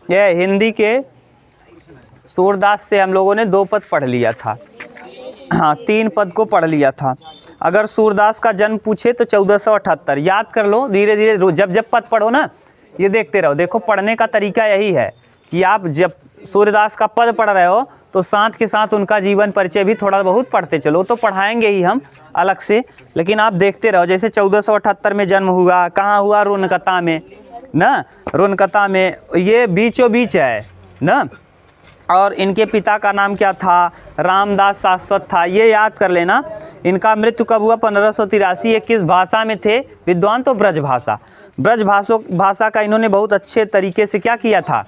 यह हिंदी के सूरदास से हम लोगों ने 2 पद पढ़ लिया था, हाँ 3 पद को पढ़ लिया था। अगर सूरदास का जन्म पूछे तो 1478। याद कर लो धीरे धीरे, जब जब पद पढ़ो ना ये देखते रहो। देखो पढ़ने का तरीका यही है कि आप जब सूरदास का पद पढ़ रहे हो तो साथ के साथ उनका जीवन परिचय भी थोड़ा बहुत पढ़ते चलो। तो पढ़ाएंगे ही हम अलग से, लेकिन आप देखते रहो। जैसे 1478 में जन्म हुआ, कहाँ हुआ? रुनकता में ना, रुनकता में, ये बीचों बीच है ना। और इनके पिता का नाम क्या था? रामदास शाश्वत था, ये याद कर लेना। इनका मृत्यु कब हुआ? 1583। ये किस भाषा में थे विद्वान? तो ब्रज भाषा। ब्रज भाषा का इन्होंने बहुत अच्छे तरीके से क्या किया था?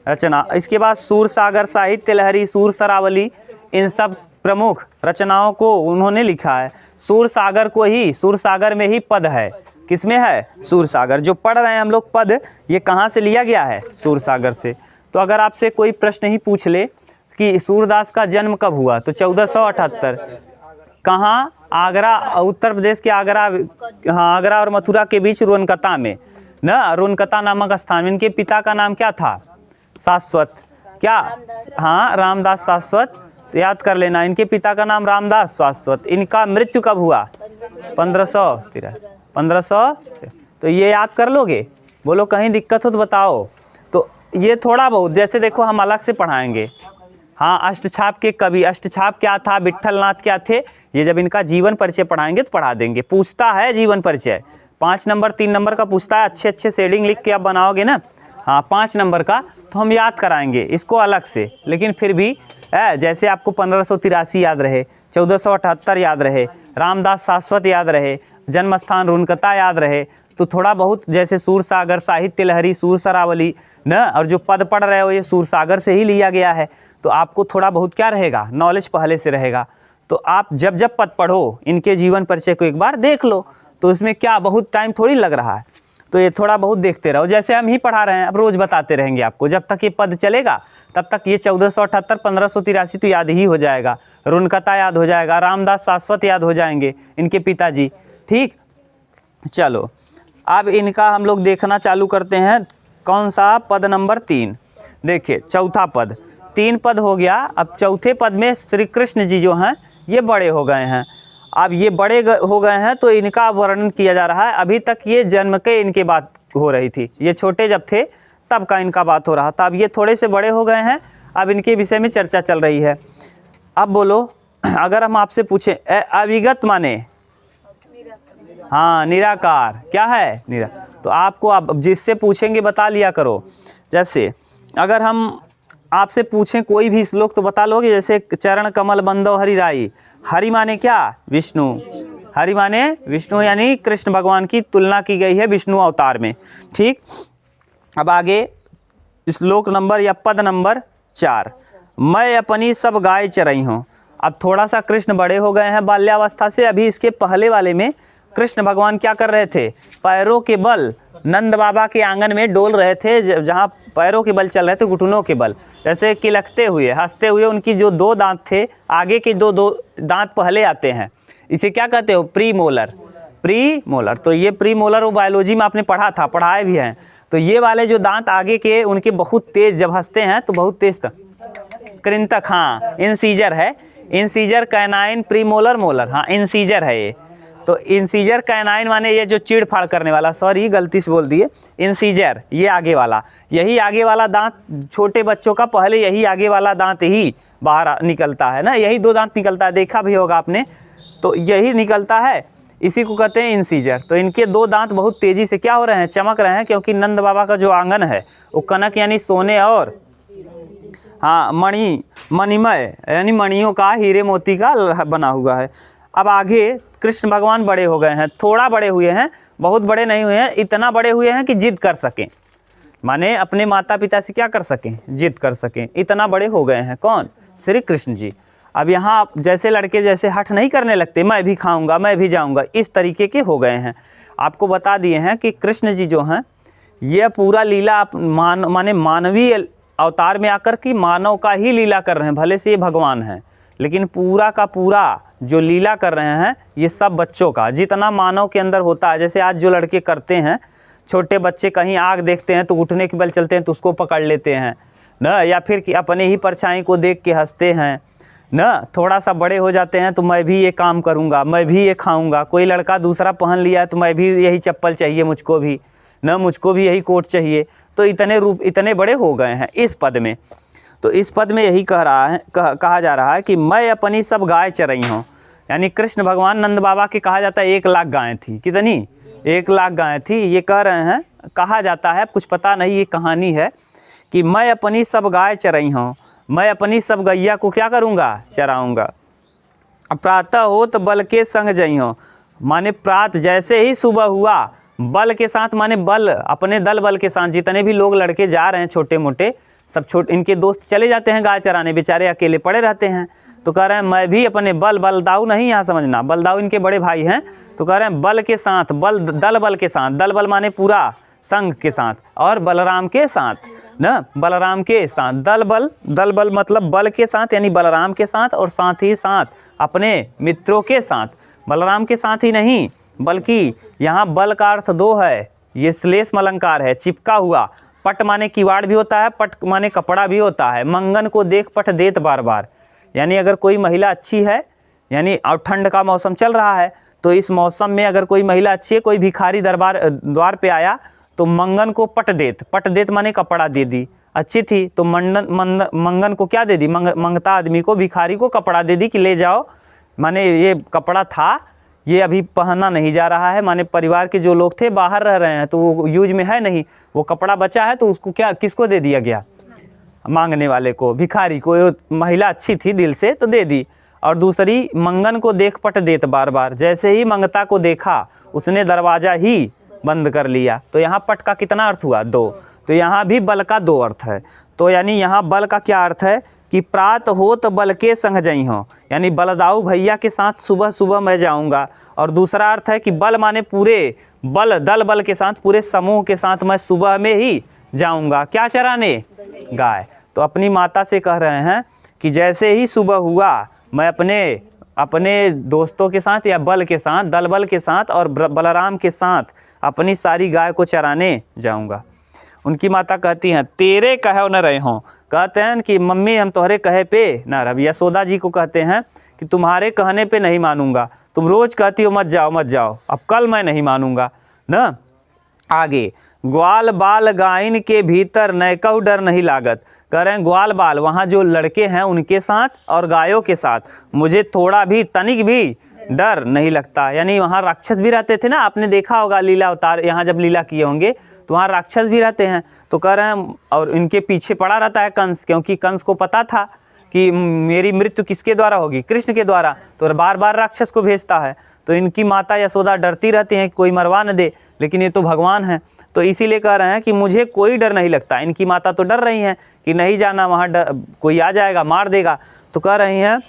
रचना। इसके बाद सूरसागर, साहित्य लहरी, सूर सरावली, इन सब प्रमुख रचनाओं को उन्होंने लिखा है। सूरसागर को ही, सूरसागर में ही पद है। किसमें है? सूरसागर। जो पढ़ रहे हैं हम लोग पद, ये कहाँ से लिया गया है? सूरसागर से। तो अगर आपसे कोई प्रश्न ही पूछ ले कि सूरदास का जन्म कब हुआ, तो 1478। कहाँ? आगरा, उत्तर प्रदेश के आगरा, हाँ आगरा और मथुरा के बीच रुनकता में ना, रुनकता नामक स्थान। इनके पिता का नाम क्या था? शाश्वत। क्या? हाँ रामदास शाश्वत। तो याद कर लेना, इनके पिता का नाम रामदास शाश्वत। इनका मृत्यु कब हुआ? 1500। तो ये याद कर लोगे? बोलो कहीं दिक्कत हो तो बताओ। तो ये थोड़ा बहुत, जैसे देखो हम अलग से पढ़ाएंगे। हाँ अष्टछाप के कवि, अष्टछाप क्या था? विट्ठल नाथ क्या थे? ये जब इनका जीवन परिचय पढ़ाएंगे तो पढ़ा देंगे। पूछता है जीवन परिचय 5 नंबर 3 नंबर का पूछता है। अच्छे अच्छे शेडिंग लिख के आप बनाओगे ना, हाँ 5 नंबर का, तो हम याद कराएंगे इसको अलग से। लेकिन फिर भी जैसे आपको 1583 याद रहे, 1478 याद रहे, रामदास शाश्वत याद रहे, जन्म स्थान रुनकता याद रहे, तो थोड़ा बहुत जैसे सूरसागर, साहित्य लहरी, सूर सरावली न, और जो पद पढ़ रहे हो ये सूरसागर से ही लिया गया है। तो आपको थोड़ा बहुत क्या रहेगा? नॉलेज पहले से रहेगा। तो आप जब जब पद पढ़ो इनके जीवन परिचय को एक बार देख लो। तो इसमें क्या बहुत टाइम थोड़ी लग रहा है, तो ये थोड़ा बहुत देखते रहो। जैसे हम ही पढ़ा रहे हैं, अब रोज़ बताते रहेंगे आपको। जब तक ये पद चलेगा तब तक ये 1478 1583 तो याद ही हो जाएगा, रुनकता याद हो जाएगा, रामदास शाश्वत याद हो जाएंगे, इनके पिताजी। ठीक, चलो अब इनका हम लोग देखना चालू करते हैं। कौन सा? पद नंबर 3। देखिए चौथा पद, 3 पद हो गया। अब चौथे पद में श्री कृष्ण जी जो हैं ये बड़े हो गए हैं। अब ये बड़े हो गए हैं तो इनका वर्णन किया जा रहा है। अभी तक ये जन्म के इनके बात हो रही थी, ये छोटे जब थे तब का इनका बात हो रहा था। अब ये थोड़े से बड़े हो गए हैं, अब इनके विषय में चर्चा चल रही है। अब बोलो, अगर हम आपसे पूछें अविगत माने? हाँ निराकार। क्या है? निरा। तो आपको आप जिससे पूछेंगे बता लिया करो। जैसे अगर हम आपसे पूछें कोई भी श्लोक तो बता लोगे। जैसे चरण कमल बंदो हरि राई, हरि माने क्या? विष्णु। हरि माने विष्णु, यानी कृष्ण भगवान की तुलना की गई है विष्णु अवतार में। ठीक, अब आगे श्लोक नंबर या पद नंबर 4, मैं अपनी सब गाय चराई हूँ। अब थोड़ा सा कृष्ण बड़े हो गए हैं बाल्यावस्था से। अभी इसके पहले वाले में कृष्ण भगवान क्या कर रहे थे? पैरों के बल नंद बाबा के आंगन में डोल रहे थे, जहाँ पैरों के बल चल रहे थे, घुटनों के बल, जैसे किलकते हुए हंसते हुए। उनकी जो 2 दांत थे, आगे के 2 दांत पहले आते हैं, इसे क्या कहते हो? Pre molar. Pre molar. तो ये प्री मोलर वो बायोलॉजी में आपने पढ़ा था, पढ़ाए भी हैं। तो ये वाले जो दांत आगे के उनके बहुत तेज, जब हंसते हैं तो बहुत तेज कृंतक, हाँ इंसीजर है। Incisor canine pre molar molar, हाँ इंसीजर है ये। तो इंसीजर कैनाइन माने ये जो चीड़ फाड़ करने वाला, सॉरी गलती से बोल दिए, इंसीजर ये आगे वाला, यही आगे वाला दांत छोटे बच्चों का पहले यही आगे वाला दांत ही बाहर निकलता है ना, यही 2 दांत निकलता है, देखा भी होगा आपने। तो यही निकलता है, इसी को कहते हैं इंसीजर। तो इनके 2 दांत बहुत तेज़ी से क्या हो रहे हैं? चमक रहे हैं, क्योंकि नंद बाबा का जो आंगन है वो कनक यानी सोने और हाँ मणिमय यानी मणियों का, हीरे मोती का बना हुआ है। अब आगे कृष्ण भगवान बड़े हो गए हैं, थोड़ा बड़े हुए हैं, बहुत बड़े नहीं हुए हैं, इतना बड़े हुए हैं कि जिद कर सकें, माने अपने माता पिता से क्या कर सकें? जिद कर सकें, इतना बड़े हो गए हैं। कौन? श्री कृष्ण जी। अब यहाँ जैसे लड़के जैसे हठ नहीं करने लगते, मैं भी खाऊंगा, मैं भी जाऊंगा, इस तरीके के हो गए हैं। आपको बता दिए हैं कि कृष्ण जी जो हैं ये पूरा लीला माने मानवीय अवतार में आकर के मानव का ही लीला कर रहे हैं। भले से ये भगवान हैं, लेकिन पूरा का पूरा जो लीला कर रहे हैं ये सब बच्चों का, जितना मानव के अंदर होता है। जैसे आज जो लड़के करते हैं छोटे बच्चे कहीं आग देखते हैं तो उठने के बल चलते हैं तो उसको पकड़ लेते हैं ना, या फिर कि अपने ही परछाई को देख के हंसते हैं ना। थोड़ा सा बड़े हो जाते हैं तो मैं भी ये काम करूँगा, मैं भी ये खाऊँगा। कोई लड़का दूसरा पहन लिया है तो मैं भी यही चप्पल चाहिए मुझको भी ना, मुझको भी यही कोट चाहिए। तो इतने रूप इतने बड़े हो गए हैं इस पद में। तो इस पद में यही कहा जा रहा है कि मैं अपनी सब गाय चराई हूँ। यानी कृष्ण भगवान नंद बाबा के कहा जाता है 1 लाख गायें थी। कितनी? 1 लाख गायें थी। ये कह रहे हैं, कहा जाता है, कुछ पता नहीं, ये कहानी है कि मैं अपनी सब गाय चराई हूँ, मैं अपनी सब गैया को क्या करूँगा? चराऊँगा। प्रातः हो तो बल के संग जई हूँ, माने प्रात जैसे ही सुबह हुआ, बल के साथ माने बल, अपने दल बल के साथ जितने भी लोग लड़के जा रहे हैं छोटे मोटे, सब इनके दोस्त चले जाते हैं गाय चराने, बेचारे अकेले पड़े रहते हैं। तो कह रहे हैं मैं भी अपने बलदाऊ नहीं, यहाँ समझना, बलदाऊ इनके बड़े भाई हैं। तो कह रहे हैं बल के साथ, दल बल के साथ, दल बल माने पूरा संघ के साथ, और बलराम के साथ ना, बलराम के साथ, दल बल मतलब बल के साथ, यानी बलराम के साथ, और साथ ही साथ अपने मित्रों के साथ। बलराम के साथ ही नहीं, बल्कि यहाँ बल का अर्थ 2 है, ये श्लेष अलंकार है, चिपका हुआ। पट माने किवाड़ भी होता है, पट माने कपड़ा भी होता है। मंगन को देख पट देत बार बार, यानी अगर कोई महिला अच्छी है, यानी और ठंड का मौसम चल रहा है, तो इस मौसम में अगर कोई महिला अच्छी है, कोई भिखारी द्वार पे आया तो मंगन को पट देत माने कपड़ा दे दी। अच्छी थी तो मंगन को क्या दे दी? मंगता आदमी को, भिखारी को कपड़ा दे दी कि ले जाओ, माने ये कपड़ा था, ये अभी पहनना नहीं जा रहा है, माने परिवार के जो लोग थे बाहर रह रहे हैं तो वो यूज में है नहीं, वो कपड़ा बचा है तो उसको क्या, किसको दे दिया गया? मांगने वाले को, भिखारी को। महिला अच्छी थी दिल से तो दे दी। और दूसरी, मंगन को देख पट देत बार बार, जैसे ही मंगता को देखा उसने दरवाज़ा ही बंद कर लिया। तो यहाँ पट का कितना अर्थ हुआ? 2। तो यहाँ भी बल का 2 अर्थ है। तो यानी यहाँ बल का क्या अर्थ है कि प्रात हो तो बल के संग जई हो, यानी बलदाऊ भैया के साथ सुबह सुबह मैं जाऊँगा। और दूसरा अर्थ है कि बल माने पूरे बल, दल बल के साथ, पूरे समूह के साथ मैं सुबह में ही जाऊँगा। क्या चराने? गाय। तो अपनी माता से कह रहे हैं कि जैसे ही सुबह हुआ मैं अपने दोस्तों के साथ या बल के साथ, दल बल के साथ और बलराम के साथ अपनी सारी गाय को चराने जाऊंगा। उनकी माता कहती हैं तेरे कहे न रहे हों, कहते हैं कि मम्मी हम तुम्हारे कहे पे ना रहे। यशोदा जी को कहते हैं कि तुम्हारे कहने पे नहीं मानूंगा, तुम रोज़ कहती हो मत जाओ, अब कल मैं नहीं मानूंगा ना। आगे, ग्वाल बाल गायन के भीतर नैकऊ डर नहीं लागत। कह रहे हैं ग्वाल बाल, वहाँ जो लड़के हैं उनके साथ और गायों के साथ मुझे थोड़ा भी, तनिक भी डर नहीं लगता। यानी वहाँ राक्षस भी रहते थे ना, आपने देखा होगा लीला अवतार, यहाँ जब लीला किए होंगे तो वहाँ राक्षस भी रहते हैं। तो कह रहे हैं, और इनके पीछे पड़ा रहता है कंस, क्योंकि कंस को पता था कि मेरी मृत्यु किसके द्वारा होगी? कृष्ण के द्वारा, तो बार बार राक्षस को भेजता है। तो इनकी माता यशोदा डरती रहती हैं कि कोई मरवा न दे, लेकिन ये तो भगवान हैं, तो इसीलिए कह रहे हैं कि मुझे कोई डर नहीं लगता। इनकी माता तो डर रही हैं कि नहीं जाना, वहाँ कोई आ जाएगा मार देगा। तो कह रही हैं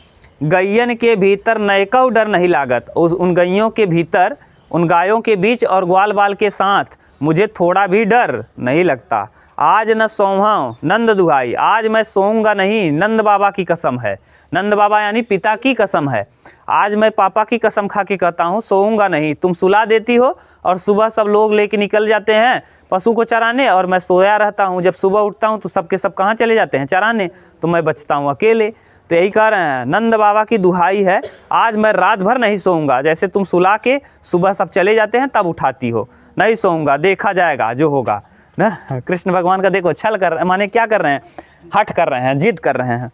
गैयन के भीतर नैकऊ डर नहीं लागत, उन गैयों के भीतर, उन गायों के बीच और ग्वाल बाल के साथ मुझे थोड़ा भी डर नहीं लगता। आज न सोऊँ नंद दुहाई, आज मैं सोऊंगा नहीं, नंद बाबा की कसम है। नंद बाबा यानी पिता की कसम है। आज मैं पापा की कसम खा के कहता हूँ सोऊंगा नहीं। तुम सुला देती हो और सुबह सब लोग लेके निकल जाते हैं पशु को चराने, और मैं सोया रहता हूँ। जब सुबह उठता हूँ तो सबके सब कहाँ चले जाते हैं? चराने। तो मैं बचता हूँ अकेले। तो यही कह रहे हैं, नंद बाबा की दुहाई है, आज मैं रात भर नहीं सोऊंगा। जैसे तुम सुला के सुबह सब चले जाते हैं तब उठाती हो, नहीं सोऊंगा, देखा जाएगा जो होगा ना। कृष्ण भगवान का देखो छल कर, माने क्या कर रहे हैं? हट कर रहे हैं, जिद कर रहे हैं।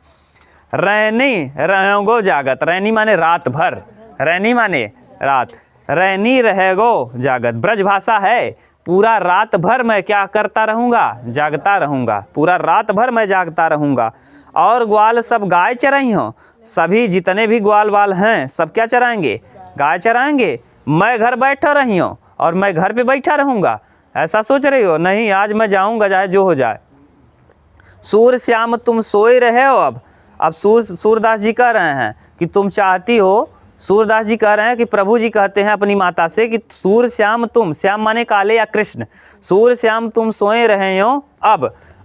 रैनी रहेगो जागत, रैनी माने रात भर, रैनी माने रात, रैनी रहेगो जागत ब्रज भाषा है। पूरा रात भर मैं क्या करता रहूँगा? जागता रहूँगा, पूरा रात भर मैं जागता रहूँगा। और ग्वाल सब गाय चराई हो, सभी जितने भी ग्वाल बाल हैं सब क्या चराएंगे? गाय चराएंगे। मैं घर बैठा रही हूँ और मैं घर पे बैठा रहूँगा, ऐसा सोच रही हो? नहीं, आज मैं जाऊँगा, चाहे जो हो जाए। सूर्य श्याम तुम सोए रहे हो। अब सूरदास जी कह रहे हैं कि तुम चाहती हो, सूरदास जी कह रहे हैं कि प्रभु जी कहते हैं अपनी माता से कि सूर्य श्याम तुम, श्याम माने काले या कृष्ण, सूर्य श्याम तुम सोए रहे हो।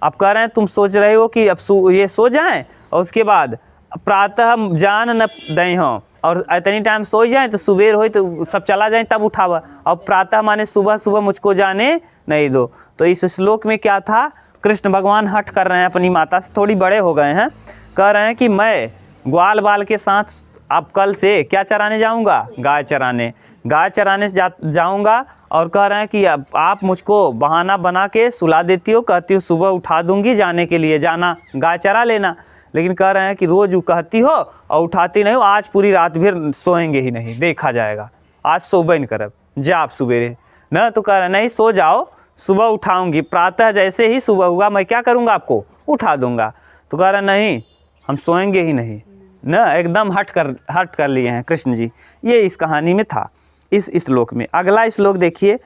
अब कह रहे हैं तुम सोच रहे हो कि अब ये सो जाएं और उसके बाद प्रातः जान न दें हो, और इतनी टाइम सो जाएं तो सुबेर हो तो सब चला जाए तब उठावा। और प्रातः माने सुबह सुबह मुझको जाने नहीं दो। तो इस श्लोक में क्या था, कृष्ण भगवान हठ कर रहे हैं, अपनी माता से थोड़ी बड़े हो गए हैं, कह रहे हैं कि मैं ग्वाल बाल के साथ अब कल से क्या चराने जाऊंगा, गाय चराने जाऊंगा। और कह रहे हैं कि अब आप मुझको बहाना बना के सुला देती हो, कहती हो सुबह उठा दूंगी जाने के लिए, जाना गाय चरा लेना, लेकिन कह रहे हैं कि रोज़ कहती हो और उठाती नहीं हो, आज पूरी रात भर सोएंगे ही नहीं, देखा जाएगा, आज सोबे नहीं करब, जा आप सुबेरे न। तो कह रहे नहीं, सो जाओ, सुबह उठाऊंगी, प्रातः जैसे ही सुबह हुआ मैं क्या करूंगा, आपको उठा दूंगा। तो कह रहे नहीं, हम सोएंगे ही नहीं न, एकदम हट कर लिए हैं कृष्ण जी। ये इस कहानी में था, इस श्लोक में। अगला श्लोक देखिए,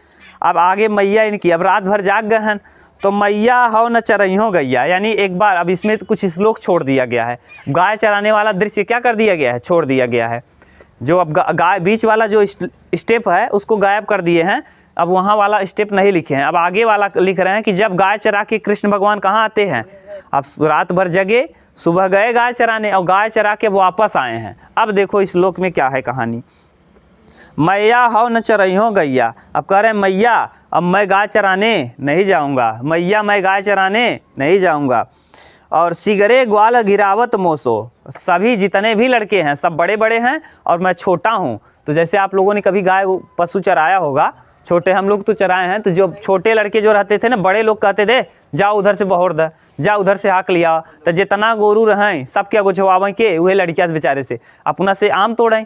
अब आगे मैया इनकी अब रात भर जाग गए हैं, तो मैया हो न चरइहो गैया, यानी एक बार अब इसमें तो कुछ श्लोक छोड़ दिया गया है, गाय चराने वाला दृश्य क्या कर दिया गया है, छोड़ दिया गया है। जो अब गाय बीच वाला जो स्टेप है उसको गायब कर दिए हैं, अब वहाँ वाला स्टेप नहीं लिखे हैं, अब आगे वाला लिख रहे हैं कि जब गाय चरा के कृष्ण भगवान कहाँ आते हैं, अब रात भर जगे, सुबह गए गाय चराने और गाय चरा के वापस आए हैं। अब देखो इस श्लोक में क्या है कहानी, मैया हो न चरइहो गैया, अब कह रहे हैं मैया अब मैं गाय चराने नहीं जाऊंगा, मैया मैं गाय चराने नहीं जाऊंगा। और सिगरे ग्वाल गिरावत मोसो, सभी जितने भी लड़के हैं सब बड़े बड़े हैं और मैं छोटा हूँ। तो जैसे आप लोगों ने कभी गाय पशु चराया होगा, छोटे हम लोग तो चराए हैं, तो जो छोटे लड़के जो रहते थे ना, बड़े लोग कहते थे जाओ उधर से बहोर द, जा उधर से हाक लिया, तो जितना गोरू रहें सब क्या गुछवावें के वही लड़किया से बेचारे से अपना से आम तोड़ें।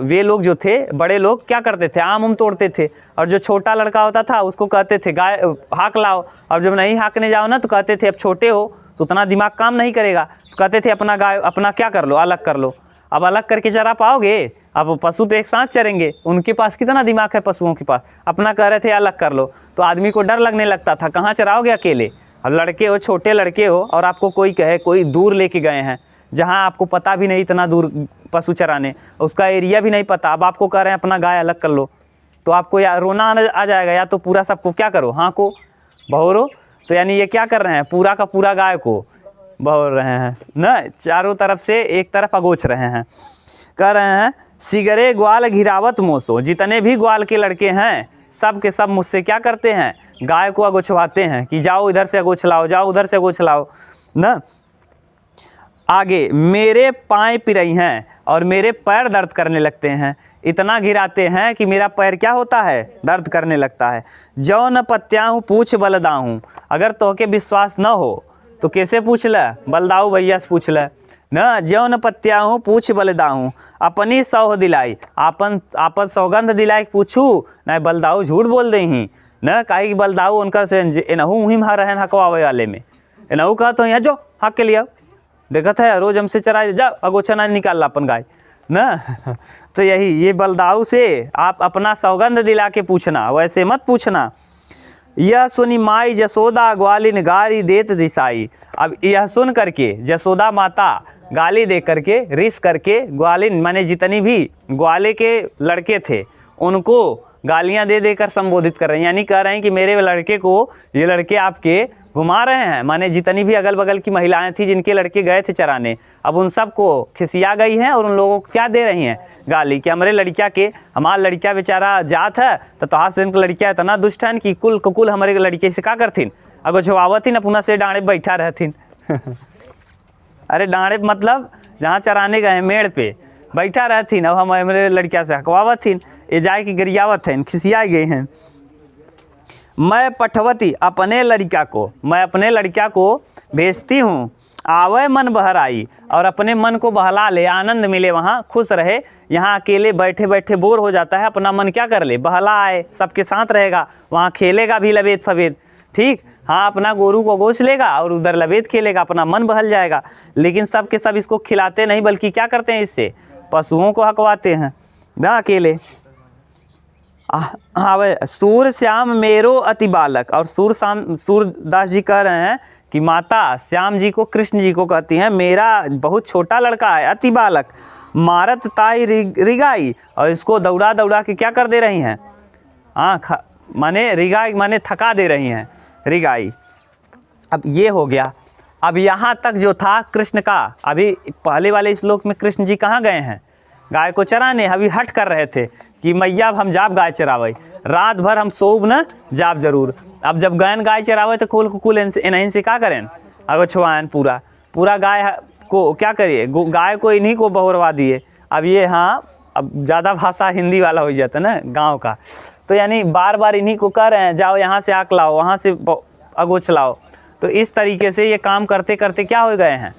वे लोग जो थे बड़े लोग क्या करते थे, आम तोड़ते थे, और जो छोटा लड़का होता था उसको कहते थे गाय हाक लाओ, और जब नहीं हाकने जाओ ना तो कहते थे अब छोटे हो तो उतना दिमाग काम नहीं करेगा, तो कहते थे अपना गाय अपना क्या कर लो, अलग कर लो। अब अलग करके चरा पाओगे, अब पशु तो एक साथ चरेंगे, उनके पास कितना दिमाग है पशुओं के पास, अपना कह रहे थे अलग कर लो, तो आदमी को डर लगने लगता था, कहाँ चराओगे अकेले। अब लड़के हो, छोटे लड़के हो, और आपको कोई कहे कोई दूर लेके गए हैं जहाँ आपको पता भी नहीं इतना दूर पशु चराने, उसका एरिया भी नहीं पता, अब आपको कह रहे हैं अपना गाय अलग कर लो, तो आपको या रोना आ जाएगा, या तो पूरा सबको क्या करो, हाँ को बहोरो। तो यानी ये क्या कर रहे हैं, पूरा का पूरा गाय को बहोर रहे हैं न, चारों तरफ से एक तरफ अगोच रहे हैं। कह रहे हैं सिगरे ग्वाल घिरावत मोसो, जितने भी ग्वाल के लड़के हैं सब के सब मुझसे क्या करते हैं, गाय को अगोछवाते हैं कि जाओ इधर से अगोछ लाओ, जाओ उधर से अगोछ लाओ न। आगे मेरे पाँव पिरई हैं और मेरे पैर दर्द करने लगते हैं, इतना गिराते हैं कि मेरा पैर क्या होता है, दर्द करने लगता है। जौ न पत्याहूँ पूछ बलदाहूँ, अगर तोहके विश्वास न हो तो कैसे पूछ ल, बलदाऊ भैया से पूछ ल न। ज्यो न पत्याहूँ पूछ बलदाहूँ, अपनी सौह दिलाई, आपन सौगंध दिलाई पूछू, न बलदाऊ झूठ बोल दे ही न, काहे कि बलदाऊ उनकर से एनहू मुहिम हा रहन हकवावे वाले में, एनहू कहा तो यहाँ जो हक के लिया देखत है रोज हमसे चराए, जा अगोछा ना निकाल ला अपन गाय न। तो यही ये बलदाऊ से आप अपना सौगंध दिला के पूछना, वैसे मत पूछना। यह सुनी माई जसोदा ग्वालिन गाली देत दिसाई, अब यह सुन करके जसोदा माता गाली दे करके रिस करके ग्वालिन माने जितनी भी ग्वाले के लड़के थे उनको गालियां दे देकर संबोधित कर रहे हैं, यानी कह रहे हैं कि मेरे लड़के को ये लड़के आपके घुमा रहे हैं, माने जितनी भी अगल बगल की महिलाएं थी जिनके लड़के गए थे चराने, अब उन सब को खिसिया गई हैं और उन लोगों को क्या दे रही हैं, गाली, कि हमारे लड़किया के, हमारा लड़किया बेचारा जात है तो तहार से इनका लड़किया इतना दुष्ट है कि कुल हमारे लड़के से क्या करथिन, अगो छुआवथिन अपना से डाँड़े बैठा रहथिन। अरे डाँड़े मतलब जहाँ चराने गए मेड़ पे बैठा रहथिन, अब हमारे लड़किया से हकवावथिन, ये जाए कि गरियावत हैं, खिसिया गए हैं। मैं पठवती अपने लड़का को भेजती हूँ, आवे मन बहराई, और अपने मन को बहला ले, आनंद मिले, वहाँ खुश रहे, यहाँ अकेले बैठे बैठे बोर हो जाता है, अपना मन क्या कर ले, बहला आए, सबके साथ रहेगा, वहाँ खेलेगा भी लबेद फबेद, ठीक, हाँ अपना गोरू को गोश लेगा और उधर लबेद खेलेगा, अपना मन बहल जाएगा। लेकिन सब के सब इसको खिलाते नहीं, बल्कि क्या करते हैं, इससे पशुओं को हकवाते हैं ना अकेले। हाँ वे सूर श्याम मेरो अति बालक, और सूरदास जी कह रहे हैं कि माता श्याम जी को, कृष्ण जी को कहती हैं मेरा बहुत छोटा लड़का है, अति बालक, मारत ताई रिगाई, और इसको दौड़ा दौड़ा के क्या कर दे रही हैं, हाँ माने रिगाई माने थका दे रही हैं, रिगाई। अब ये हो गया। अब यहाँ तक जो था कृष्ण का, अभी पहले वाले श्लोक में कृष्ण जी कहाँ गए हैं, गाय को चराने, अभी हट कर रहे थे कि मैया अब हम जाब गाय चरावे, रात भर हम सोब न जाब जरूर। अब जब गयन गाय चरावे तो कुल इन्हीं से क्या करें, अगर छुआन पूरा गाय को क्या करिए, गाय को इन्हीं को बहुरवा दिए। अब ये हाँ, अब ज़्यादा भाषा हिंदी वाला हो जाता ना गांव का, तो यानी बार बार इन्हीं को कह रहे हैं जाओ यहाँ से आक लाओ, वहाँ से अगोछ लाओ। तो इस तरीके से ये काम करते करते क्या हो गए हैं,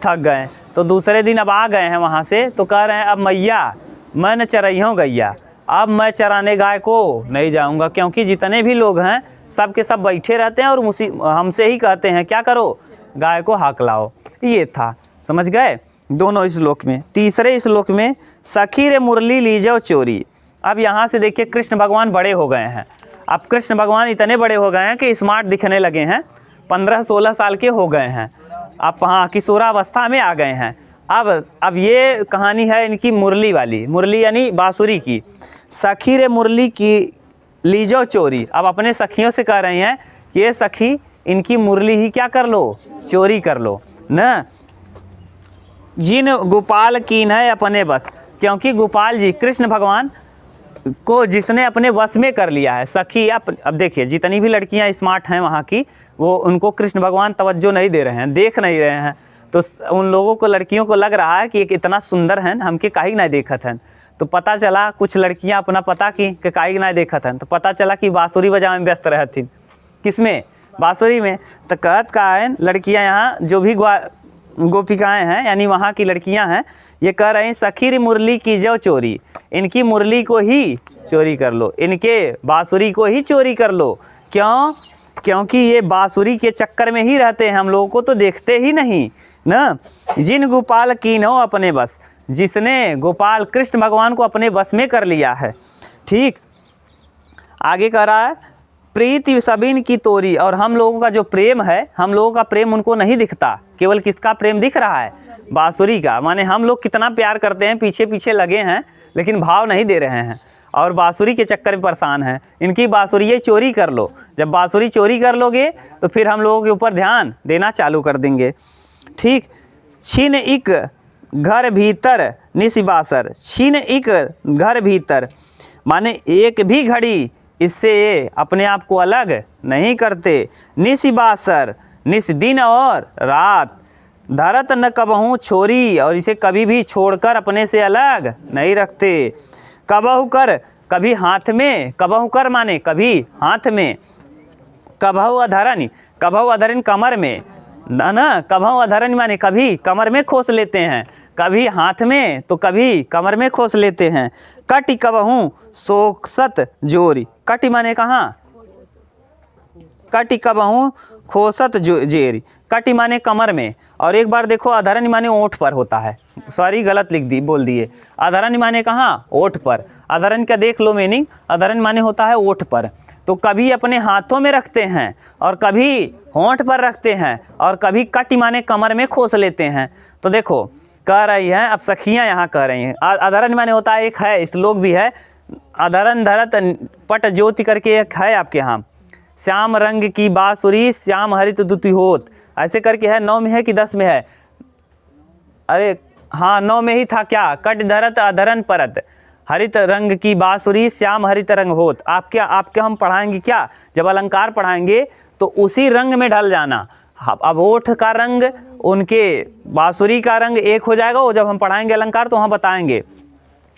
थक गए। तो दूसरे दिन अब आ गए हैं वहाँ से, तो कह रहे हैं अब मैया मैं न चरइयों गैया, अब मैं चराने गाय को नहीं जाऊँगा, क्योंकि जितने भी लोग हैं सब के सब बैठे रहते हैं और हमसे ही कहते हैं क्या करो, गाय को हाक लाओ। ये था, समझ गए दोनों श्लोक में। तीसरे श्लोक में सखी रे मुरली लीजो चोरी। अब यहाँ से देखिए कृष्ण भगवान बड़े हो गए हैं। अब कृष्ण भगवान इतने बड़े हो गए हैं कि स्मार्ट दिखने लगे हैं, 15-16 साल के हो गए हैं, अब हाँ किशोरावस्था में आ गए हैं। अब ये कहानी है इनकी मुरली वाली, मुरली यानी बांसुरी की। सखी रे मुरली की लीजो चोरी। अब अपने सखियों से कह रही हैं कि ये सखी इनकी मुरली ही क्या कर लो, चोरी कर लो न। जिन गोपाल कीन है अपने बस, क्योंकि गोपाल जी कृष्ण भगवान को जिसने अपने वश में कर लिया है। सखी अब देखिए जितनी भी लड़कियां स्मार्ट हैं वहाँ की, वो उनको कृष्ण भगवान तवज्जो नहीं दे रहे हैं, देख नहीं रहे हैं। तो उन लोगों को, लड़कियों को लग रहा है कि एक इतना सुंदर है हमके काहे नहीं देखत हैं। तो पता चला कुछ लड़कियां अपना पता की कि काहे नहीं देखत हैं, तो पता चला कि बांसुरी बजावे में व्यस्त रहती। किसमें, बांसुरी में। तो कहत का है लड़कियां यहाँ जो भी गोपिकाएं हैं यानी वहाँ की लड़कियां हैं, ये कह रहे हैं सखी री मुरली की जो चोरी, इनकी मुरली को ही चोरी कर लो, इनके बांसुरी को ही चोरी कर लो। क्यों, क्योंकि ये बांसुरी के चक्कर में ही रहते हैं, हम लोगों को तो देखते ही नहीं ना। जिन गोपाल कीनो अपने बस, जिसने गोपाल कृष्ण भगवान को अपने बस में कर लिया है। ठीक, आगे कह रहा है प्रीति सबीन की तोरी। और हम लोगों का जो प्रेम है, हम लोगों का प्रेम उनको नहीं दिखता, केवल किसका प्रेम दिख रहा है, बांसुरी का। माने हम लोग कितना प्यार करते हैं, पीछे पीछे लगे हैं लेकिन भाव नहीं दे रहे हैं, और बांसुरी के चक्कर में परेशान हैं। इनकी बांसुरी ये चोरी कर लो। जब बांसुरी चोरी कर लोगे तो फिर हम लोगों के ऊपर ध्यान देना चालू कर देंगे। ठीक, छीन एक घर भीतर निशिबासर। छीन एक घर भीतर माने एक भी घड़ी इससे ये अपने आप को अलग नहीं करते। निशिबासर, निस दिन और रात। धरत न कबहू छोरी, और इसे कभी भी छोड़कर अपने से अलग नहीं रखते। कबहू कर, कभी हाथ में, कबहू कर माने कभी हाथ में। कबहू अधरन, कबहू अधरन कमर में ना, कबहू अधरन माने कभी कमर में खोस लेते हैं, कभी हाथ में तो कभी कमर में खोस लेते हैं। कटि कबहू सोसत जोरी। कटि माने कहाँ, कटि कबहू खोसत जेरी। कटि माने कमर में, और एक बार देखो अधरन माने ओठ पर होता है, सॉरी गलत बोल दिए। अधरन माने कहाँ, ओठ पर। अधरन का देख लो मीनिंग, अधरन माने होता है ओठ पर। तो कभी अपने हाथों में रखते हैं और कभी होंठ पर रखते हैं, और कभी कटि माने कमर में खोस लेते हैं। तो देखो कह रही हैं, अब सखियाँ यहाँ कह रही हैं। अधरन माने होता है, एक है श्लोक भी है, अधरन धरत पट ज्योति करके एक है आपके यहाँ, श्याम रंग की बांसुरी श्याम हरित दुति होत, ऐसे करके है। 9 में है कि 10 में है, अरे हाँ 9 में ही था क्या। कट धरत अधरन परत, हरित रंग की बांसुरी श्याम हरित रंग होत। आपके हम पढ़ाएंगे क्या, जब अलंकार पढ़ाएंगे तो उसी रंग में ढल जाना। अब ओठ का रंग, उनके बांसुरी का रंग एक हो जाएगा, वो जब हम पढ़ाएंगे अलंकार तो वहाँ बताएंगे।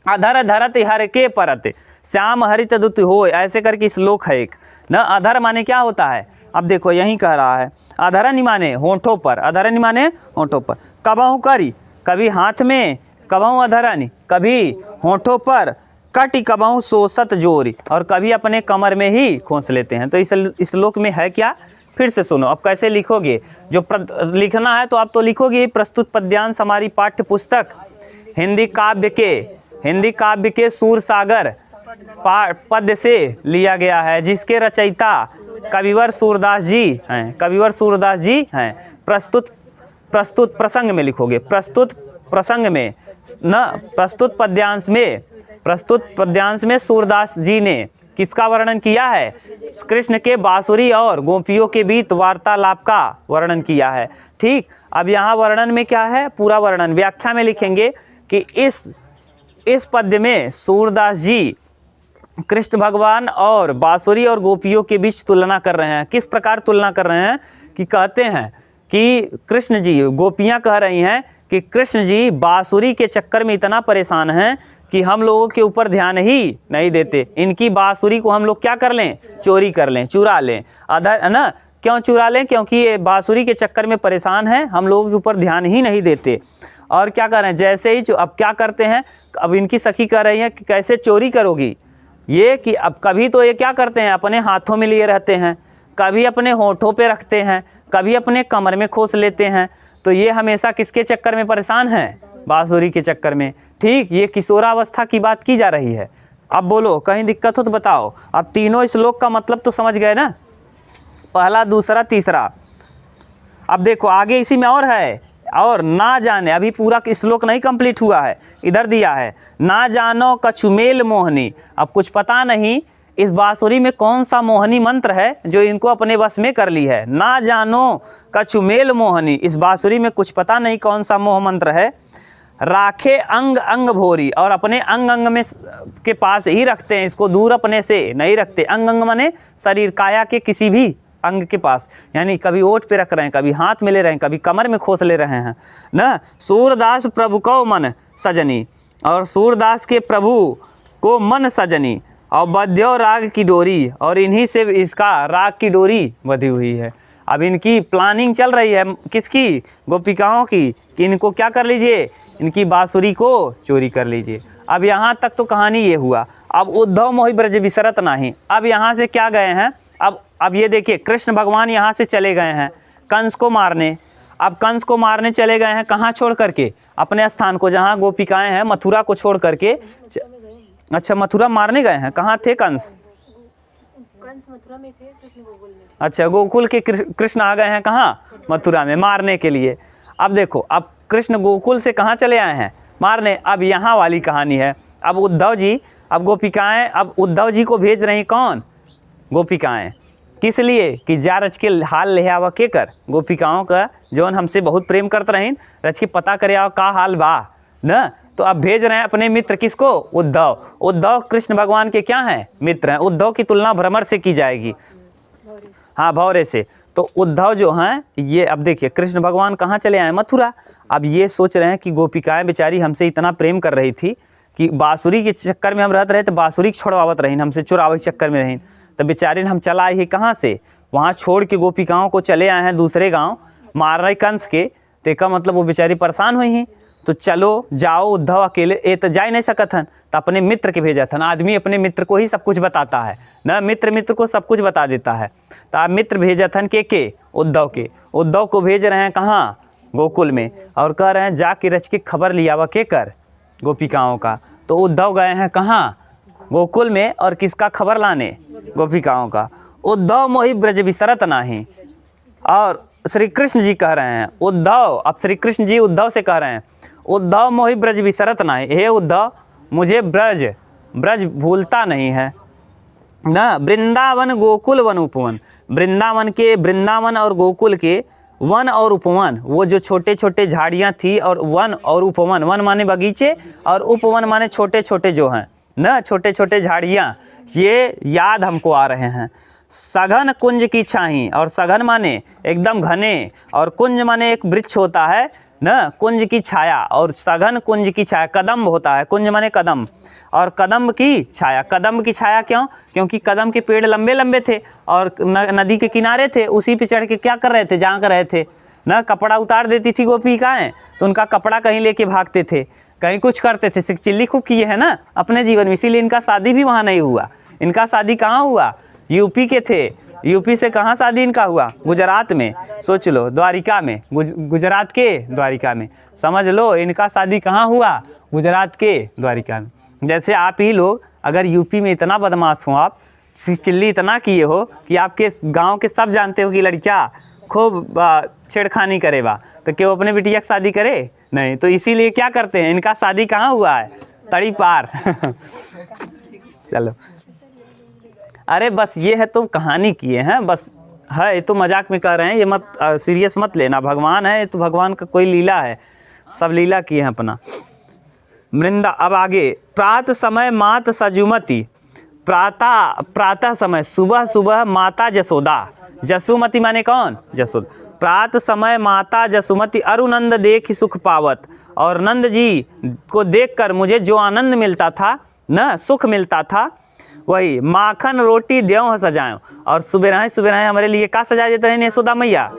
अधर धरत हर के परत श्याम हरित दुति हो, ऐसे करके श्लोक है एक न। अधर माने क्या होता है, अब देखो यहीं कह रहा है अधरन माने होंठों पर, अधरन माने होंठों पर। कबहू करी, कभी हाथ में, कबहू अधरन कभी होंठों पर। कटि कबहू सोसत जोरी, और कभी अपने कमर में ही खोस लेते हैं। तो इस श्लोक में है क्या, फिर से सुनो। अब कैसे लिखोगे, जो लिखना है तो आप तो लिखोगे प्रस्तुत पद्यांश हमारी पाठ्य पुस्तक हिंदी काव्य के सूर सागर पद्य से लिया गया है, जिसके रचयिता कविवर सूरदास जी हैं। कविवर सूरदास जी हैं। प्रस्तुत प्रसंग में लिखोगे, प्रस्तुत प्रसंग में न, प्रस्तुत पद्यांश में सूरदास जी ने किसका वर्णन किया है, कृष्ण के बांसुरी और गोपियों के बीच वार्तालाप का वर्णन किया है। ठीक, अब यहाँ वर्णन में क्या है, पूरा वर्णन व्याख्या में लिखेंगे कि इस इस पद्य में सूरदास जी कृष्ण भगवान और बांसुरी और गोपियों के बीच तुलना कर रहे हैं। किस प्रकार तुलना कर रहे हैं कि कहते हैं कि कृष्ण जी, गोपियाँ कह रही हैं कि कृष्ण जी बांसुरी के चक्कर में इतना परेशान हैं कि हम लोगों के ऊपर ध्यान ही नहीं देते। इनकी बांसुरी को हम लोग क्या कर लें, चोरी कर लें, चुरा लें। अधर है ना, क्यों चुरा लें? क्योंकि ये बांसुरी के चक्कर में परेशान हैं, हम लोगों के ऊपर ध्यान ही नहीं देते। और क्या कर रहे हैं, जैसे ही अब क्या करते हैं, अब इनकी सखी कह रही है कि कैसे चोरी करोगी ये, कि अब कभी तो ये क्या करते हैं, अपने हाथों में लिए रहते हैं, कभी अपने होठों पे रखते हैं, कभी अपने कमर में खोस लेते हैं। तो ये हमेशा किसके चक्कर में परेशान हैं, बांसुरी के चक्कर में। ठीक, ये किशोरावस्था की बात की जा रही है। अब बोलो कहीं दिक्कत हो तो बताओ। अब तीनों श्लोक का मतलब तो समझ गए ना, पहला, दूसरा, तीसरा। अब देखो आगे इसी में और है, और ना जाने, अभी पूरा श्लोक नहीं कंप्लीट हुआ है, इधर दिया है, ना जानो कछुमेल मोहनी। अब कुछ पता नहीं इस बांसुरी में कौन सा मोहनी मंत्र है जो इनको अपने वश में कर ली है। ना जानो कछुमेल मोहनी, इस बांसुरी में कुछ पता नहीं कौन सा मोह मंत्र है। राखे अंग अंग भोरी, और अपने अंग अंग में के पास ही रखते हैं, इसको दूर अपने से नहीं रखते। अंग अंग माने शरीर, काया के किसी भी अंग के पास, यानी कभी ओठ पे रख रहे हैं, कभी हाथ में ले रहे हैं, कभी कमर में खोस ले रहे हैं ना। सूरदास प्रभु को मन सजनी, और सूरदास के प्रभु को मन सजनी, और बध्यो राग की डोरी, और इन्हीं से इसका राग की डोरी बधी हुई है। अब इनकी प्लानिंग चल रही है, किसकी, गोपिकाओं की, कि इनको क्या कर लीजिए, इनकी बांसुरी को चोरी कर लीजिए। अब यहाँ तक तो कहानी ये हुआ। अब उद्धव मोहि ब्रज बिसरत नाही, अब यहाँ से क्या गए हैं, अब ये देखिए कृष्ण भगवान यहाँ से चले गए हैं कंस को मारने। अब कंस को मारने चले गए हैं, कहाँ छोड़ करके, अपने स्थान को जहाँ गोपिकाएं हैं, मथुरा को छोड़ करके। अच्छा, मथुरा मारने गए हैं, कहाँ थे कंस? कंस मथुरा में थे, कृष्ण गोकुल में। अच्छा, गोकुल के कृष्ण आ गए हैं कहाँ, मथुरा में मारने के लिए। अब देखो, अब कृष्ण गोकुल से कहाँ चले आए हैं, मारने। अब यहाँ वाली कहानी है। अब उद्धव जी, अब गोपिकाएं, अब उद्धव जी को भेज रही कौन, गोपिकाएं, किस लिए, कि जा रच के हाल ले आवा के कर, गोपिकाओं का जौन हमसे बहुत प्रेम करते रहीन, रच के पता करे आओ का हाल बा न। तो अब भेज रहे हैं अपने मित्र, किसको, उद्धव। उद्धव कृष्ण भगवान के क्या हैं, मित्र हैं। उद्धव की तुलना भ्रमर से की जाएगी, हाँ, भौरे से। तो उद्धव जो हैं ये, अब देखिए कृष्ण भगवान कहाँ चले आए, मथुरा। अब ये सोच रहे हैं कि गोपिकाएं बेचारी हमसे इतना प्रेम कर रही थी कि बांसुरी के चक्कर में हम रहते रहे, तो बांसुरी छोड़वावत रही, हमसे चुरावे के चक्कर में रही, तो बेचारी हम चला आए हैं कहाँ से, वहाँ छोड़ के गोपिकाओं को चले आए हैं दूसरे गाँव मार रहे कंस के। तो का मतलब वो बेचारी परेशान हुई हैं। तो चलो जाओ, उद्धव अकेले ये तो जा ही नहीं सकत हन, तो अपने मित्र के भेजा था। आदमी अपने मित्र को ही सब कुछ बताता है ना, मित्र को सब कुछ बता देता है। तो आप मित्र भेजा थन के उद्धव के, उद्धव को भेज रहे हैं कहाँ, गोकुल में, और कह रहे हैं जाके रच के खबर लियावा के कर गोपिकाओं का। तो उद्धव गए हैं कहाँ, गोकुल में, और किसका खबर लाने, गोपिकाओं का। उद्धव मोहि ब्रज बिसरत नाही, और श्री कृष्ण जी कह रहे हैं उद्धव, अब श्री कृष्ण जी उद्धव से कह रहे हैं, उद्धव मोहि ब्रज बिसरत नाही, हे उद्धव मुझे ब्रज भूलता नहीं है ना। वृंदावन गोकुल वन उपवन, वृंदावन और गोकुल के वन और उपवन, वो जो छोटे छोटे झाड़ियाँ थी, और वन और उपवन, वन माने बगीचे और उपवन माने छोटे छोटे जो हैं ना, छोटे छोटे झाड़ियाँ, ये याद हमको आ रहे हैं। सघन कुंज की छाही, और सघन माने एकदम घने, और कुंज माने एक वृक्ष होता है ना, कुंज की छाया, और सघन कुंज की छाया, कदम्ब होता है, कुंज माने कदम, और कदम्ब की छाया। कदम्ब की छाया क्यों, क्योंकि कदम के पेड़ लंबे लंबे थे और नदी के किनारे थे, उसी पे चढ़ के क्या कर रहे थे, झांक रहे थे ना। कपड़ा उतार देती थी गोपिकाएं, तो उनका कपड़ा कहीं लेके भागते थे, कहीं कुछ करते थे, चिल्ली खूब किए हैं ना अपने जीवन में, इसीलिए इनका शादी भी वहाँ नहीं हुआ। इनका शादी कहाँ हुआ, यूपी के थे, यूपी से कहाँ शादी इनका हुआ, गुजरात में, सोच लो, द्वारिका में, गुजरात के द्वारिका में, समझ लो इनका शादी कहाँ हुआ, गुजरात के द्वारिका में। जैसे आप ही लोग अगर यूपी में इतना बदमाश हो, आप चिल्ली इतना किए हो कि आपके गांव के सब जानते हो कि लड़कियाँ खूब छेड़खानी करे बा, तो क्यों अपने बिटिया की शादी करे, नहीं। तो इसीलिए क्या करते हैं, इनका शादी कहाँ हुआ है, तड़ी पार। चलो, अरे बस ये है तो कहानी किए हैं, बस है, ये तो मजाक में कह रहे हैं, ये मत सीरियस मत लेना। भगवान है, ये तो भगवान का कोई लीला है, सब लीला किए हैं अपना। मृंदा। अब आगे, प्रातः समय मात सजुमति, प्रातः समय सुबह सुबह माता जसोदा, जसुमति माने कौन? जसोदा। प्रातः समय माता जसुमति अरुनंद देख सुख पावत, और नंद जी को देखकर मुझे जो आनंद मिलता था न, सुख मिलता था, वही माखन रोटी देव सजाएं। और सुबह हमारे लिए क्या सजा देते रहे यशोदा मैया?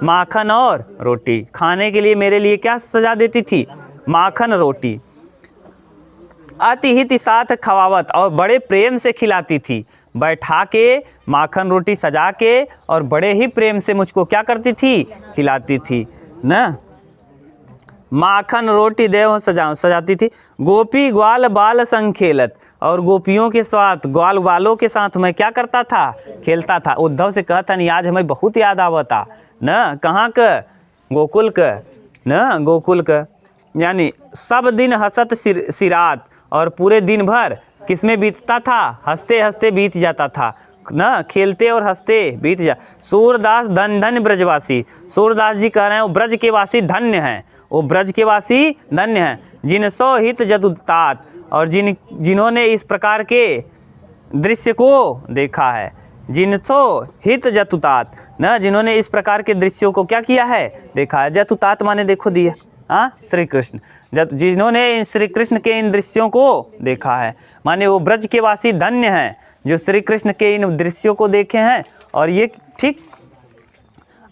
माखन और रोटी। खाने के लिए मेरे लिए क्या सजा देती थी? माखन रोटी। अति हित साथ खवावत, और बड़े प्रेम से खिलाती थी। बैठा के माखन रोटी सजा के और बड़े ही प्रेम से मुझको क्या करती थी? खिलाती थी न। माखन रोटी देव सजाती थी। गोपी ग्वाल बाल संग खेलत, और गोपियों के साथ, ग्वाल बालों के साथ मैं क्या करता था? खेलता था। उद्धव से कहता नहीं, आज हमें बहुत याद आवता न। कहाँ का? गोकुल का न, गोकुल का। यानी सब दिन हंसत सिरात, और पूरे दिन भर किसमें बीतता था? हंसते हंसते बीत जाता था न, खेलते और हंसते बीत जा। सूरदास धन धन ब्रजवासी, सूरदास जी कह रहे हैं वो ब्रज के वासी धन्य हैं, वो ब्रज के वासी धन्य हैं। जिन सो हित जतुतात, और जिन्होंने इस प्रकार के दृश्य को देखा है। जिन सो हित जतुतात न, जिन्होंने इस प्रकार के दृश्यों को क्या किया है? देखा है। जतुतात माने देखो दिया, हाँ, श्री कृष्ण। जिन्होंने श्री कृष्ण के इन दृश्यों को देखा है, माने वो ब्रज के वासी धन्य हैं जो श्री कृष्ण के इन दृश्यों को देखे हैं। और ये ठीक,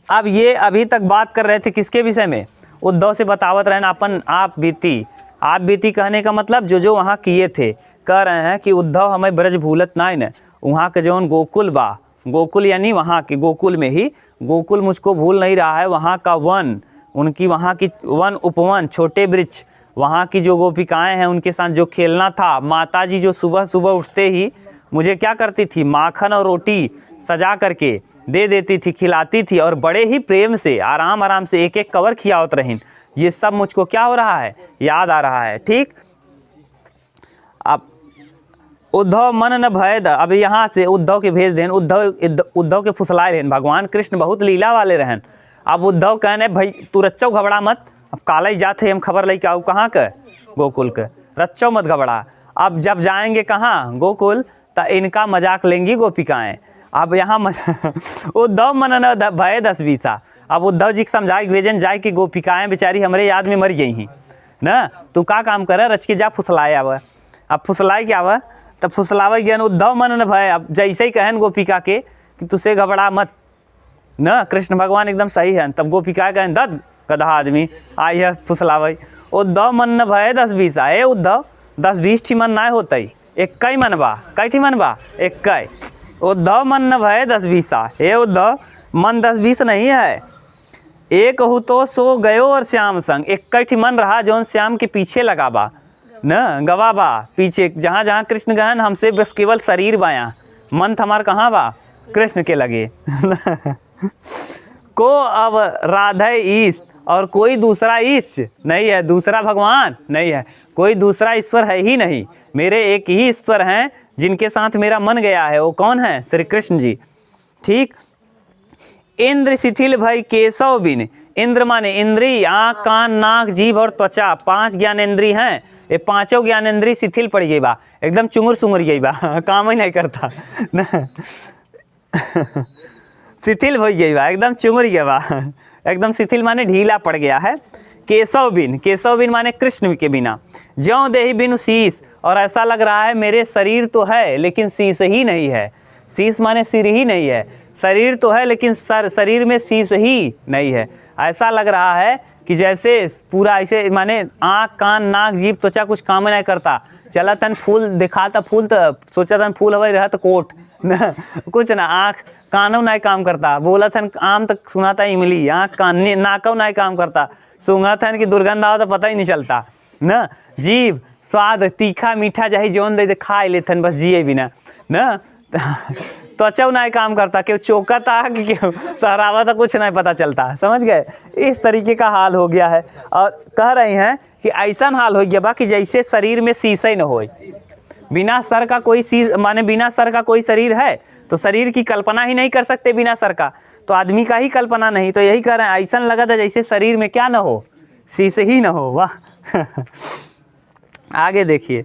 अब ये अभी तक बात कर रहे थे किसके विषय में? उद्धव से बतावत रहे ना अपन आप बीती कहने का मतलब जो वहाँ किए थे। कह रहे हैं कि उद्धव हमें ब्रज भूलत नहीं न, वहाँ के जौन गोकुल बा, गोकुल यानी वहाँ के गोकुल में ही, गोकुल मुझको भूल नहीं रहा है। वहाँ का वन, उनकी वहाँ की वन उपवन, छोटे वृक्ष, वहाँ की जो गोपिकाएं हैं उनके साथ जो खेलना था। माताजी जो सुबह सुबह उठते ही मुझे क्या करती थी? माखन और रोटी सजा करके दे देती थी, खिलाती थी, और बड़े ही प्रेम से आराम आराम से एक एक कवर खियावत रहीन। ये सब मुझको क्या हो रहा है? याद आ रहा है। ठीक, अब उद्धव मन न भय द, अब यहाँ से उद्धव के भेज देन, उद्धव के फुसलाए लेन। भगवान कृष्ण बहुत लीला वाले रहन। अब उद्धव कहने भाई तू रच्चो घबरा मत, अब काले ही जाते हम खबर लेके आओ कहाँ का? गोकुल का। रच्चो मत घबरा। अब जब जाएंगे कहाँ? गोकुल, तो इनका मजाक लेंगी गोपिकाएं। अब यहाँ उद्धव मन न भय 10-20। अब उद्धव जी को समझा के भेजन जाए कि गोपिकाएं बेचारी हमारे याद में मर गई हैं न, तू का काम करे? रच के जा फुसलाए आवा। अब फुसलाए क्या आवा? तब फुसलावे ज्ञान उद्धव मन न भय। अब जैसे ही कहन गोपिका के कि तुसे घबरा मत न, कृष्ण भगवान एकदम सही है। तब गोपिका कहन दद गधा आदमी आई है फुसलावे। उद्धव मन न भय 10-20। ए उद्धव 10-20 ठी मन ना होते, एक कई मन बा, कई ठी मन बा? एक कई। उद्धव मन न भय 10-20। हे उद्धव मन 10-20 नहीं है, एक हूँ तो सो गयो और श्याम संग। एक कई मन रहा जो श्याम के पीछे लगा बा न, गवा बा पीछे, जहाँ जहाँ कृष्ण गहन हमसे बस केवल शरीर बाया, मन हमार कहाँ बा? कृष्ण के लगे। को अब राधे ईश, और कोई दूसरा ईश नहीं है, दूसरा भगवान नहीं है, कोई दूसरा ईश्वर है ही नहीं। मेरे एक ही ईश्वर हैं जिनके साथ मेरा मन गया है। वो कौन है? श्री कृष्ण जी। ठीक, इंद्र शिथिल भई केशव बिन। इंद्र माने इंद्री, आँख कान नाक जीभ और त्वचा, 5 ज्ञानेंद्री हैं। ये 5 ज्ञानेंद्री शिथिल पड़ गई बा, एकदम चुंगुर सुंगुर गई बा, काम ही नहीं करता न। शिथिल हो गई बा, एकदम चुंगुर गया बा, एकदम शिथिल माने ढीला पड़ गया है। केशव बिन माने कृष्ण के बिना। ज्यों देहि बिनु शीश, और ऐसा लग रहा है मेरे शरीर तो है लेकिन शीश ही नहीं है। शीश माने सिर ही नहीं है, शरीर तो है लेकिन शरीर में शीश ही नहीं है। ऐसा लग रहा है कि जैसे पूरा ऐसे माने आँख कान नाक जीभ त्वचा कुछ काम नहीं करता। चला तन फूल दिखाता, फूल तो सोचा तन फूल हवा रहा तो कोट न, कुछ ना, आँख कानों नहीं काम करता। बोला था आम तक सुनाता इमली, आँख कान नाकों नहीं काम करता। सूंघा था कि दुर्गंध आओ तो पता ही नहीं चलता न। जीभ स्वाद तीखा मीठा जही जोन दे खा लेथन बस जिए बिना न। त्वचा नहीं काम करता, क्यों चौकता कि क्यों सहरावा तो कुछ नहीं पता चलता। समझ गए? इस तरीके का हाल हो गया है। और कह रहे हैं कि ऐसा हाल हो गया बा कि जैसे शरीर में शीशे न हो। बिना सर का कोई माने बिना सर का कोई शरीर है तो शरीर की कल्पना ही नहीं कर सकते बिना सर का, तो आदमी का ही कल्पना नहीं। तो यही कह रहे हैं, ऐसा लगा था जैसे शरीर में क्या ना हो? शीशे ही ना हो। वाह। आगे देखिए,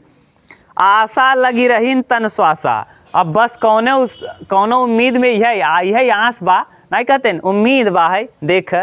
आशा लगी रही तन श्वासा। अब बस कौनो उम्मीद में यही आस बा, नहीं कहते उम्मीद बा है देख।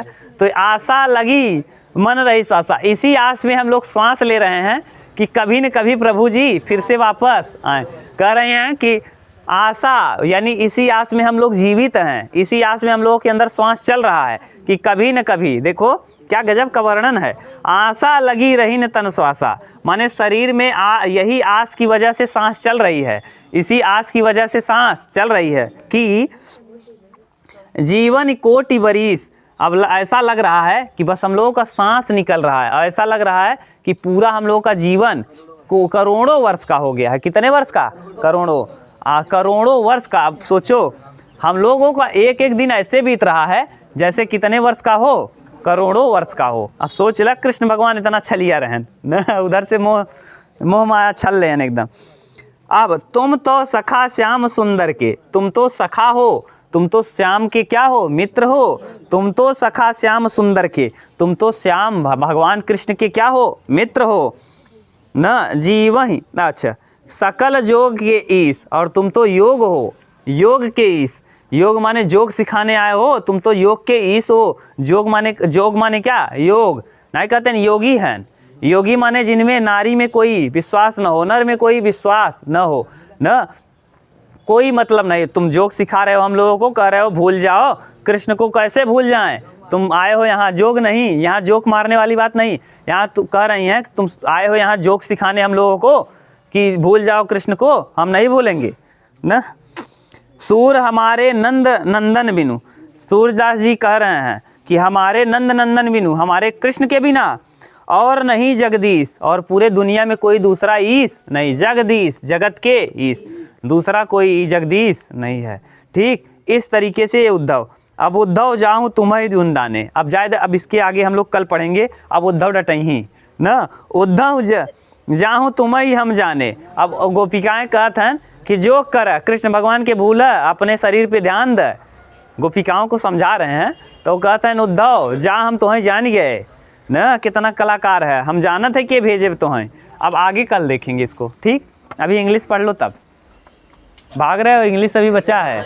तो आशा लगी मन रही श्वासा, इसी आस में हम लोग श्वास ले रहे हैं कि कभी न कभी प्रभु जी फिर से वापस आए। कह रहे हैं कि आशा यानी इसी आस में हम लोग जीवित हैं, इसी आस में हम लोगों के अंदर श्वास चल रहा है कि कभी न कभी, देखो क्या गजब का वर्णन है। आशा लगी रही न तन श्वासा, माने शरीर में यही आस की वजह से सांस चल रही है, इसी आस की वजह से सांस चल रही है कि जीवन कोटि बरिस। अब ऐसा लग रहा है कि बस हम लोगों का सांस निकल रहा है, ऐसा लग रहा है कि पूरा हम लोगों का जीवन को करोड़ों वर्ष का हो गया है। कितने वर्ष का? करोड़ों वर्ष का। अब सोचो हम लोगों का एक एक दिन ऐसे बीत रहा है जैसे कितने वर्ष का हो? करोड़ों वर्ष का हो। अब सोच ल कृष्ण भगवान इतना छलिया रहन न, उधर से मोह माया छल रहे हैं एकदम। अब तुम तो सखा श्याम सुंदर के, तुम तो सखा हो, तुम तो श्याम के क्या हो? मित्र हो। तुम तो सखा श्याम सुंदर के, तुम तो श्याम भगवान कृष्ण के क्या हो? मित्र हो न। जीवहि अच्छा सकल योग के ईश, और तुम तो योग हो, योग के ईश। योग माने जोग सिखाने आए हो, तुम तो योग के ईश हो। जोग माने क्या? योग। नहीं कहते हैं योगी हैं। योगी माने जिनमें नारी में कोई विश्वास न हो, नर में कोई विश्वास न हो, न कोई मतलब नहीं। तुम जोग सिखा रहे हो हम लोगों को, कह रहे हो भूल जाओ कृष्ण को। कैसे भूल जाएं? तुम आए हो यहाँ जोग नहीं, यहाँ जोक मारने वाली बात नहीं। यहाँ तुम कह रही हैं कि तुम आए हो यहाँ जोक सिखाने हम लोगों को कि भूल जाओ कृष्ण को। हम नहीं भूलेंगे न। सूर हमारे नंद नंदन बिनु, सूरदास जी कह रहे हैं कि हमारे नंद नंदन बिनु, हमारे कृष्ण के बिना और नहीं जगदीश, और पूरे दुनिया में कोई दूसरा ईश नहीं। जगदीश जगत के ईश, दूसरा कोई जगदीश नहीं है। ठीक इस तरीके से ये उद्धव। अब उद्धव जाऊँ तुम्हें ढूंढाने। अब अब इसके आगे हम लोग कल पढ़ेंगे। अब उद्धव डटही न, उद्धव जाऊँ तुम्हें हम जाने। अब गोपिकाएं कहते हैं कि जो कर कृष्ण भगवान के भूल अपने शरीर पे ध्यान दे। गोपिकाओं को समझा रहे हैं तो कहते हैं उद्धव जा हम तुम्हें जान गए न। कितना कलाकार है, हम जानत है कि भेजे तुम्हें। अब आगे कल देखेंगे इसको। ठीक अभी इंग्लिश पढ़ लो, तब भाग रहे हो, इंग्लिश अभी बचा है।